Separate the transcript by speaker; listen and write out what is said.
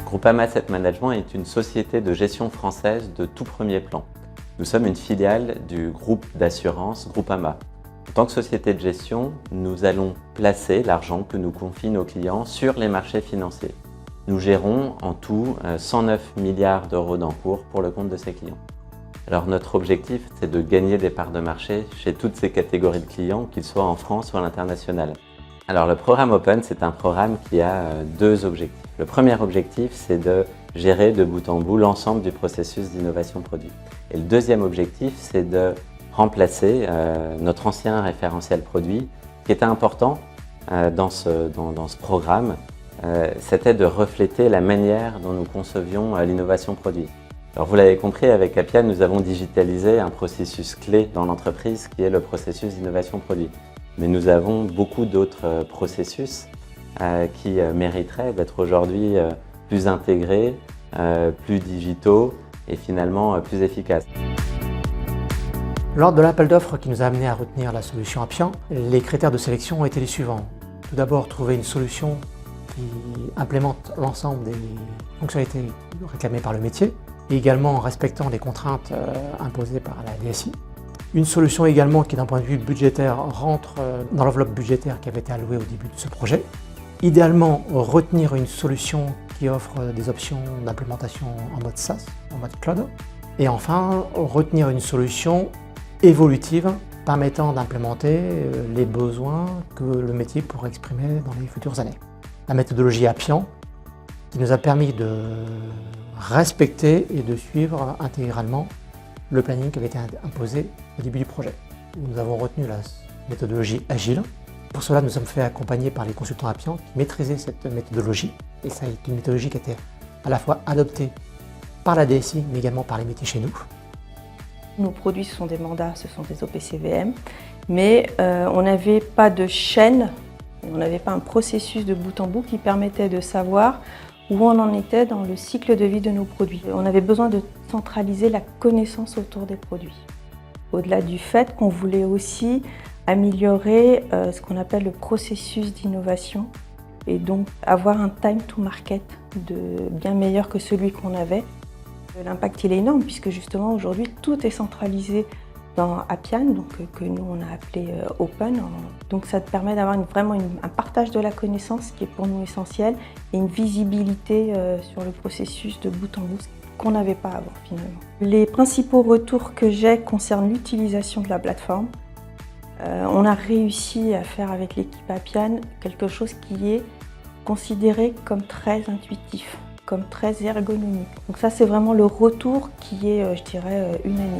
Speaker 1: Groupama Asset Management est une société de gestion française de tout premier plan. Nous sommes une filiale du groupe d'assurance Groupama. En tant que société de gestion, nous allons placer l'argent que nous confient nos clients sur les marchés financiers. Nous gérons en tout 109 milliards d'euros d'encours pour le compte de ces clients. Alors notre objectif, c'est de gagner des parts de marché chez toutes ces catégories de clients, qu'ils soient en France ou à l'international. Alors le programme Open, c'est un programme qui a deux objectifs. Le premier objectif, c'est de gérer de bout en bout l'ensemble du processus d'innovation produit. Et le deuxième objectif, c'est de remplacer notre ancien référentiel produit, qui était important dans ce programme. C'était de refléter la manière dont nous concevions l'innovation produit. Alors vous l'avez compris, avec Appian, nous avons digitalisé un processus clé dans l'entreprise qui est le processus d'innovation produit. Mais nous avons beaucoup d'autres processus qui mériteraient d'être aujourd'hui plus intégrés, plus digitaux et finalement plus efficaces.
Speaker 2: Lors de l'appel d'offres qui nous a amené à retenir la solution Appian, les critères de sélection ont été les suivants. Tout d'abord, trouver une solution qui implémente l'ensemble des fonctionnalités réclamées par le métier, et également en respectant les contraintes imposées par la DSI. Une solution également qui, d'un point de vue budgétaire, rentre dans l'enveloppe budgétaire qui avait été allouée au début de ce projet. Idéalement, retenir une solution qui offre des options d'implémentation en mode SaaS, en mode cloud. Et enfin, retenir une solution évolutive permettant d'implémenter les besoins que le métier pourrait exprimer dans les futures années. La méthodologie Appian qui nous a permis de respecter et de suivre intégralement le planning qui avait été imposé au début du projet. Nous avons retenu la méthodologie agile. Pour cela, nous sommes fait accompagner par les consultants Appian qui maîtrisaient cette méthodologie. Et ça a été une méthodologie qui a été à la fois adoptée par la DSI, mais également par les métiers chez nous.
Speaker 3: Nos produits, ce sont des mandats, ce sont des OPCVM, mais on n'avait pas de chaîne, on n'avait pas un processus de bout en bout qui permettait de savoir où on en était dans le cycle de vie de nos produits. On avait besoin de centraliser la connaissance autour des produits. Au-delà du fait qu'on voulait aussi améliorer ce qu'on appelle le processus d'innovation et donc avoir un time to market bien meilleur que celui qu'on avait. L'impact il est énorme puisque justement aujourd'hui tout est centralisé dans Appian, donc, que nous on a appelé Open. Donc ça te permet d'avoir vraiment un partage de la connaissance qui est pour nous essentiel et une visibilité sur le processus de bout en bout qu'on n'avait pas avant finalement. Les principaux retours que j'ai concernent l'utilisation de la plateforme. On a réussi à faire avec l'équipe Appian quelque chose qui est considéré comme très intuitif, comme très ergonomique. Donc ça c'est vraiment le retour qui est, je dirais, unanime.